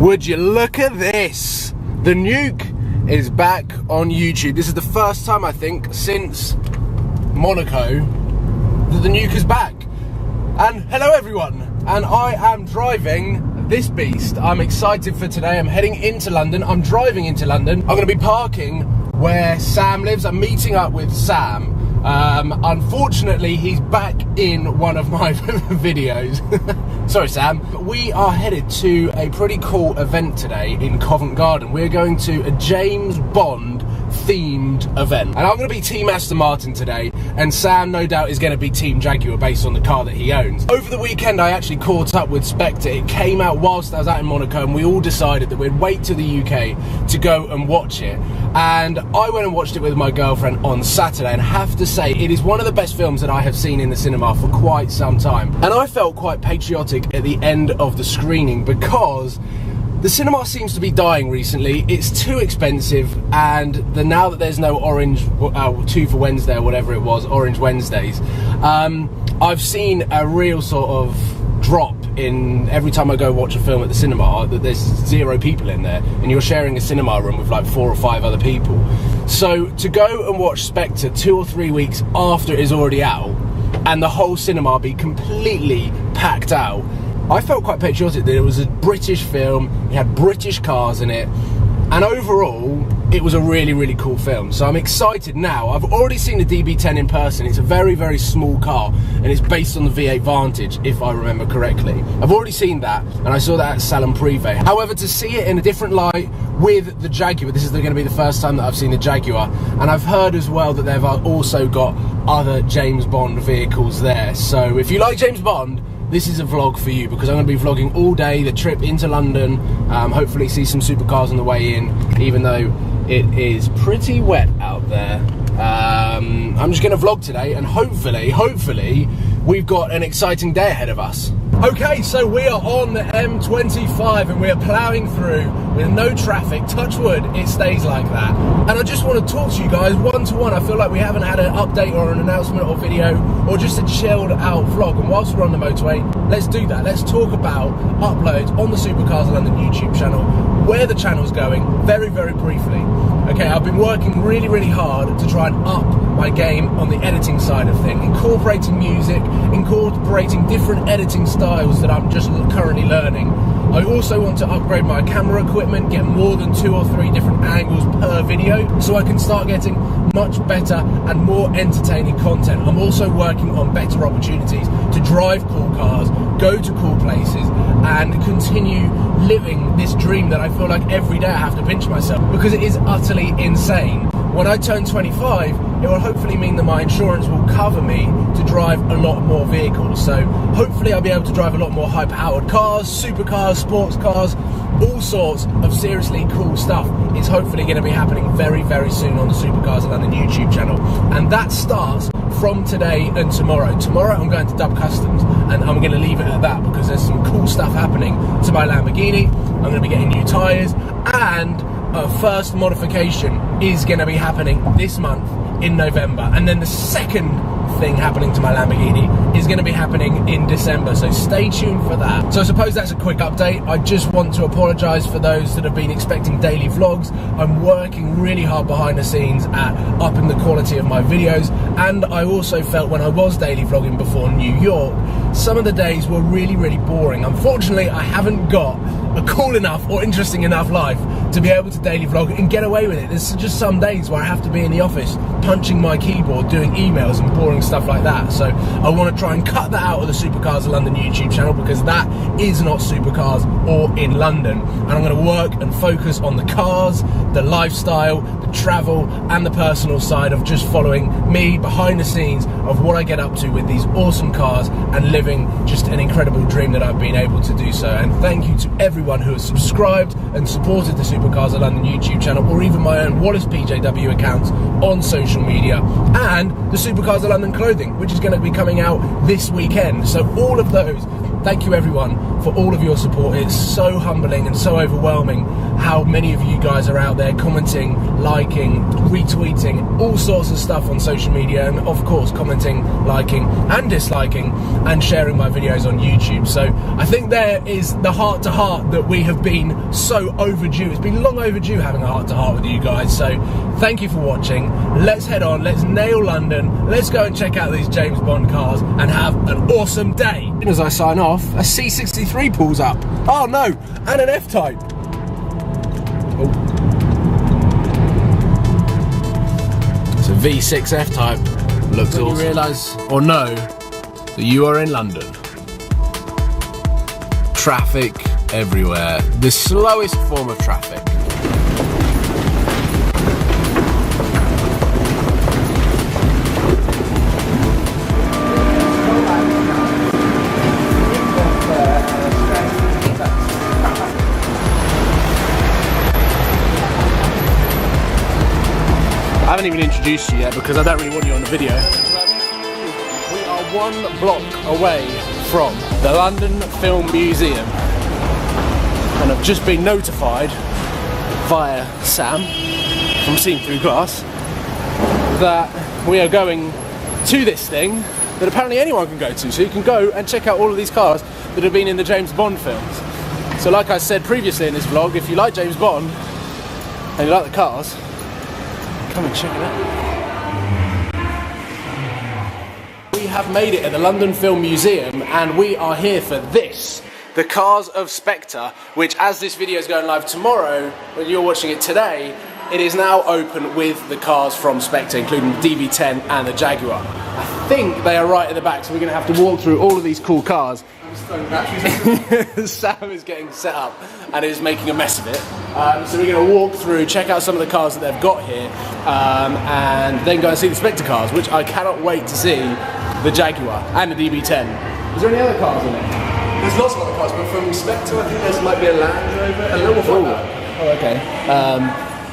Would you look at this? The Nuke is back on YouTube. This is the first time, I think, since Monaco that the Nuke is back. And hello everyone, and I am driving this beast. I'm excited for today. I'm heading into London. I'm driving into London. I'm going to be parking where Sam lives. I'm meeting up with Sam. Unfortunately, he's back in one of my videos. Sorry, Sam. We are headed to a pretty cool event today in Covent Garden. We're going to a James Bond themed event. And I'm going to be Team Aston Martin today, and Sam no doubt is going to be Team Jaguar based on the car that he owns. Over the weekend I actually caught up with Spectre. It came out whilst I was out in Monaco, and we all decided that we'd wait to the UK to go and watch it. And I went and watched it with my girlfriend on Saturday, and have to say it is one of the best films that I have seen in the cinema for quite some time. And I felt quite patriotic at the end of the screening because the cinema seems to be dying recently. It's too expensive, and now that there's no orange 2 for Wednesday or whatever it was, Orange Wednesdays, I've seen a real sort of drop in every time I go watch a film at the cinema, that there's 0 people in there, and you're sharing a cinema room with like 4 or 5 other people. So to go and watch Spectre 2 or 3 weeks after it is already out, and the whole cinema be completely packed out, I felt quite patriotic that it was a British film, it had British cars in it, and overall, it was a really, really cool film. So I'm excited now. I've already seen the DB10 in person. It's a very, very small car, and it's based on the V8 Vantage, if I remember correctly. I've already seen that, and I saw that at Salon Privé. However, to see it in a different light with the Jaguar, this is going to be the first time that I've seen the Jaguar, and I've heard as well that they've also got other James Bond vehicles there. So if you like James Bond, this is a vlog for you, because I'm going to be vlogging all day, the trip into London, hopefully see some supercars on the way in, even though it is pretty wet out there. I'm just going to vlog today, and hopefully we've got an exciting day ahead of us. Okay, so we are on the M25 and we are ploughing through with no traffic. Touch wood, it stays like that. And I just want to talk to you guys one-to-one. I feel like we haven't had an update or an announcement or video or just a chilled out vlog. And whilst we're on the motorway, let's do that. Let's talk about uploads on the Supercars London YouTube channel, where the channel's going, very, very briefly. Okay, I've been working really, really hard to try and up my game on the editing side of things, incorporating music, incorporating different editing styles that I'm just currently learning. I also want to upgrade my camera equipment, get more than 2 or 3 different angles per video, so I can start getting much better and more entertaining content. I'm also working on better opportunities to drive cool cars, go to cool places, and continue living this dream that I feel like every day I have to pinch myself, because it is utterly insane. When I turn 25, it will hopefully mean that my insurance will cover me to drive a lot more vehicles. So hopefully I'll be able to drive a lot more high-powered cars, supercars, sports cars, all sorts of seriously cool stuff is hopefully going to be happening very, very soon on the Supercars London YouTube channel. And that starts from today and tomorrow. Tomorrow I'm going to Dub Customs, and I'm going to leave it at that because there's some cool stuff happening to my Lamborghini. I'm going to be getting new tyres, and a first modification is going to be happening this month in November, and then the second thing happening to my Lamborghini is going to be happening in December, so stay tuned for that. So I suppose that's a quick update. I just want to apologise for those that have been expecting daily vlogs. I'm working really hard behind the scenes at upping the quality of my videos, and I also felt when I was daily vlogging before New York, some of the days were really, really boring. Unfortunately, I haven't got a cool enough or interesting enough life to be able to daily vlog and get away with it. There's just some days where I have to be in the office punching my keyboard, doing emails and boring stuff like that. So I want to try and cut that out of the Supercars London YouTube channel, because that is not Supercars or in London. And I'm going to work and focus on the cars, the lifestyle, the travel, and the personal side of just following me behind the scenes of what I get up to with these awesome cars and living just an incredible dream that I've been able to do so. And thank you to everyone who has subscribed and supported the Supercars of London YouTube channel, or even my own Wallace PJW accounts on social media, and the Supercars of London clothing, which is going to be coming out this weekend. So all of those, thank you everyone for all of your support. It's so humbling and so overwhelming how many of you guys are out there commenting, liking, retweeting, all sorts of stuff on social media, and of course commenting, liking and disliking and sharing my videos on YouTube. So I think there is the heart-to-heart that we have been so overdue. It's been long overdue having a heart-to-heart with you guys. So thank you for watching. Let's head on, let's nail London, let's go and check out these James Bond cars and have an awesome day. As I sign off, a C63 pulls up. Oh no, and an F-Type. Oh. It's a V6 F-Type. Looks awesome. You realise or know that you are in London. Traffic everywhere. The slowest form of traffic. I haven't even introduced you yet because I don't really want you on the video. We are 1 block away from the London Film Museum, and I've just been notified via Sam from Seen Through Glass that we are going to this thing that apparently anyone can go to, so you can go and check out all of these cars that have been in the James Bond films. So like I said previously in this vlog, if you like James Bond and you like the cars, come and check it out. We have made it at the London Film Museum and we are here for this, the cars of Spectre, which as this video is going live tomorrow, when you're watching it today, it is now open with the cars from Spectre, including the DB10 and the Jaguar. I think they are right at the back, so we're going to have to walk through all of these cool cars. Sam is getting set up and is making a mess of it. So we're going to walk through, check out some of the cars that they've got here, and then go and see the Spectre cars, which I cannot wait to see the Jaguar and the DB10. Is there any other cars in there? There's lots of other cars, but from Spectre I think there might be a Land Rover, and then we'll find out. Oh, okay.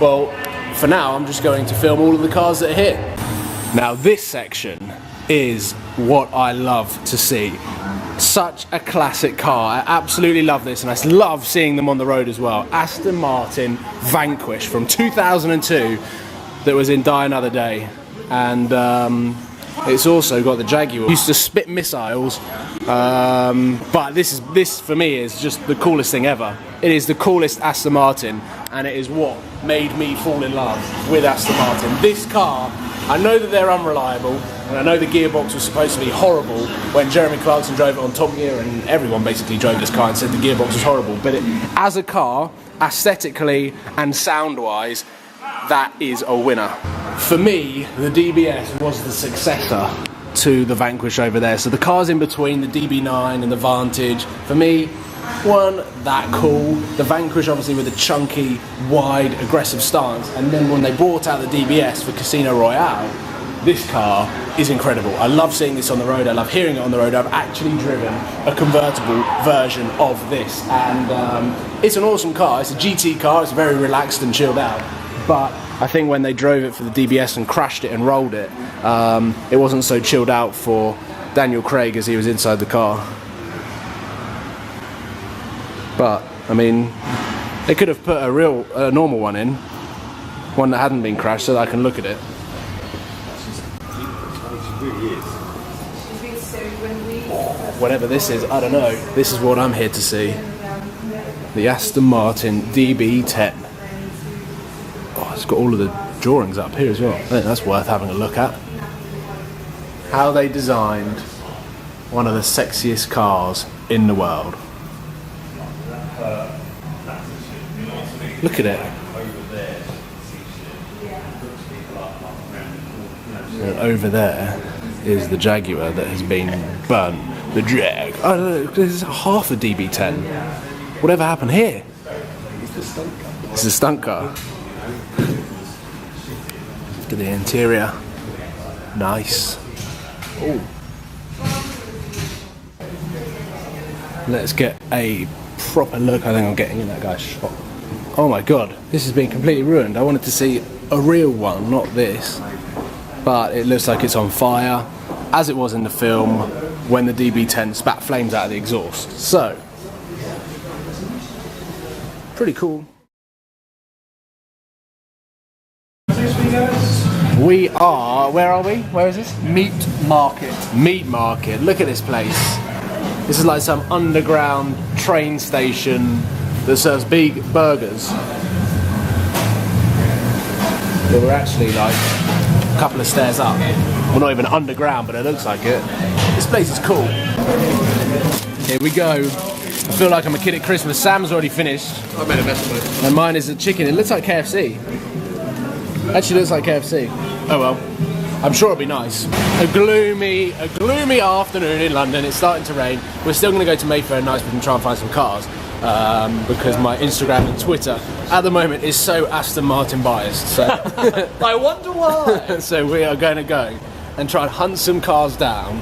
Well, for now I'm just going to film all of the cars that are here. Now this section is what I love to see. Such a classic car. I absolutely love this, and I love seeing them on the road as well. Aston Martin Vanquish from 2002 that was in Die Another Day, and it's also got the Jaguar. Used to spit missiles, but this for me is just the coolest thing ever. It is the coolest Aston Martin, and it is what made me fall in love with Aston Martin. This car, I know that they're unreliable, and I know the gearbox was supposed to be horrible when Jeremy Clarkson drove it on Top Gear, and everyone basically drove this car and said the gearbox was horrible. But as a car, aesthetically and sound-wise, that is a winner. For me, the DBS was the successor to the Vanquish over there. So the cars in between, the DB9 and the Vantage, for me, weren't that cool. The Vanquish obviously with a chunky, wide, aggressive stance, and then when they brought out the DBS for Casino Royale, this car is incredible. I love seeing this on the road, I love hearing it on the road. I've actually driven a convertible version of this, and it's an awesome car. It's a GT car, it's very relaxed and chilled out, but I think when they drove it for the DBS and crashed it and rolled it, it wasn't so chilled out for Daniel Craig as he was inside the car. But, I mean, they could have put a normal one in, one that hadn't been crashed, so that I can look at it. Whatever this is, I don't know. This is what I'm here to see. The Aston Martin DB10. Oh, it's got all of the drawings up here as well. I think that's worth having a look at. How they designed one of the sexiest cars in the world. Look at it. And over there is the Jaguar that has been burnt. The Jag. I don't know, this is half a DB10. Whatever happened here? It's a stunt car. Look at the interior. Nice. Oh. Let's get a proper look. I think I'm getting in that guy's shot. Oh my god, this has been completely ruined. I wanted to see a real one, not this. But it looks like it's on fire, as it was in the film. when the DB10 spat flames out of the exhaust. So, pretty cool. We are, where are we? Where is this? Meat Market. Meat Market. Look at this place. This is like some underground train station that serves big burgers. But we're actually like a couple of stairs up. We're not even underground, but it looks like it. This place is cool. Here we go. I feel like I'm a kid at Christmas. Sam's already finished. I made a mess of it. And mine is a chicken. It looks like KFC. Actually looks like KFC. Oh well. I'm sure it'll be nice. A gloomy afternoon in London. It's starting to rain. We're still going to go to Mayfair and Knightsbridge and try and find some cars. Because my Instagram and Twitter at the moment is so Aston Martin biased. So I wonder why. So we are going to go and try and hunt some cars down.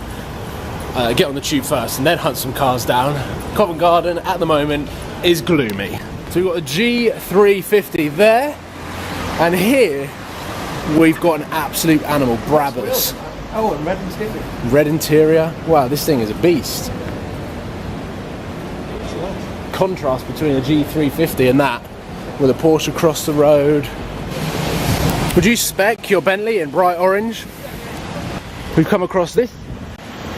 Get on the tube first and then hunt some cars down. Covent Garden at the moment is gloomy. So we've got a G350 there, and here we've got an absolute animal, Brabus. Oh, and red interior. Red interior. Wow, this thing is a beast. Contrast between a G350 and that, with a Porsche across the road. Would you spec your Bentley in bright orange? We've come across this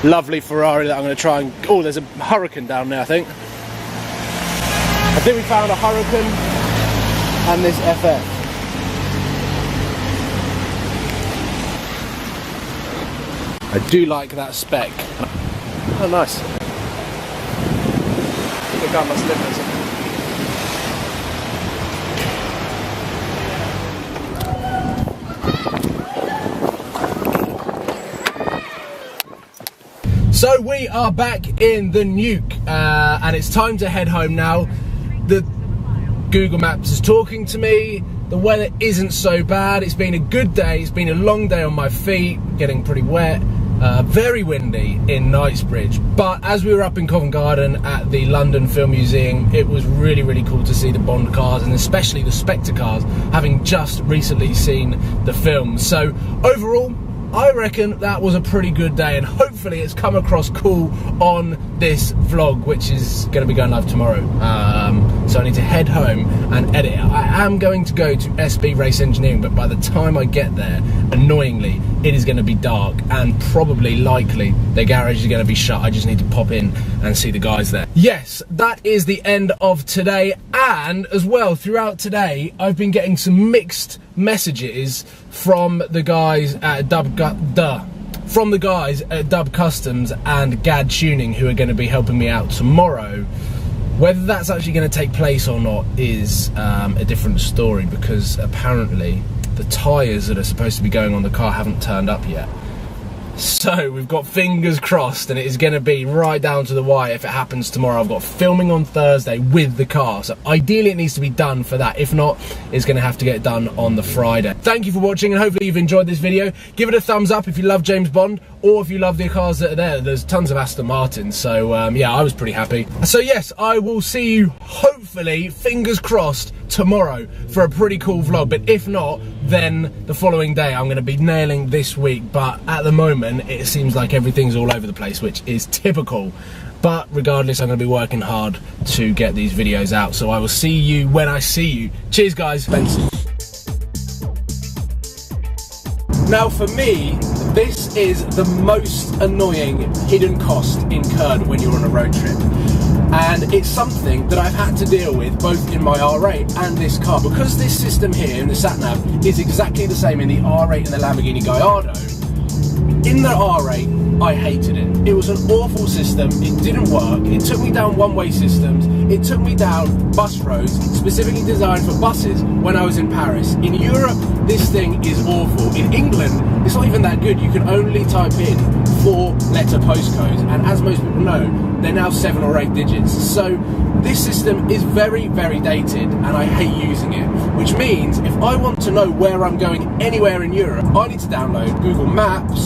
lovely Ferrari that I'm going to try and... Oh, there's a Hurricane down there, I think. I think we found a Hurricane and this FF. I do like that spec. Oh, nice. The car must difference. So we are back in the Nuke, and it's time to head home now. The Google Maps is talking to me. The weather isn't so bad. It's been a good day. It's been a long day on my feet, getting pretty wet. Very windy in Knightsbridge, but as we were up in Covent Garden at the London Film Museum, it was really cool to see the Bond cars, and especially the Spectre cars, having just recently seen the film. So overall, I reckon that was a pretty good day, and hopefully it's come across cool on this vlog, which is going to be going live tomorrow. So I need to head home and edit it. I am going to go to SB Race Engineering, but by the time I get there, annoyingly, it is going to be dark, and probably likely the garage is going to be shut. I just need to pop in and see the guys there. Yes, that is the end of today, and as well, throughout today, I've been getting some mixed messages from the guys at Dub Customs and GAD Tuning, who are going to be helping me out tomorrow. Whether that's actually going to take place or not is a different story, because apparently the tyres that are supposed to be going on the car haven't turned up yet. So we've got fingers crossed, and it is going to be right down to the wire if it happens tomorrow. I've got filming on Thursday with the car, so ideally it needs to be done for that. If not, it's going to have to get done on the Friday. Thank you for watching, and hopefully you've enjoyed this video. Give it a thumbs up if you love James Bond, or if you love the cars that are there. There's tons of Aston Martins, so yeah, I was pretty happy. So yes, I will see you, hopefully, fingers crossed, tomorrow for a pretty cool vlog. But if not, then the following day I'm going to be nailing this week. But at the moment, it seems like everything's all over the place, which is typical. But regardless, I'm going to be working hard to get these videos out. So I will see you when I see you. Cheers, guys. Benson. Now, for me, this is the most annoying hidden cost incurred when you're on a road trip. And it's something that I've had to deal with both in my R8 and this car, because this system here in the sat-nav is exactly the same in the R8 and the Lamborghini Gallardo. In the R8, I hated it. It was an awful system. It didn't work. It took me down one-way systems. It took me down bus roads specifically designed for buses when I was in Paris. In Europe, this thing is awful. In England, it's not even that good. You can only type in 4-letter postcodes, and as most people know, they're now 7 or 8 digits. So this system is very dated, and I hate using it, which means if I want to know where I'm going anywhere in Europe, I need to download Google Maps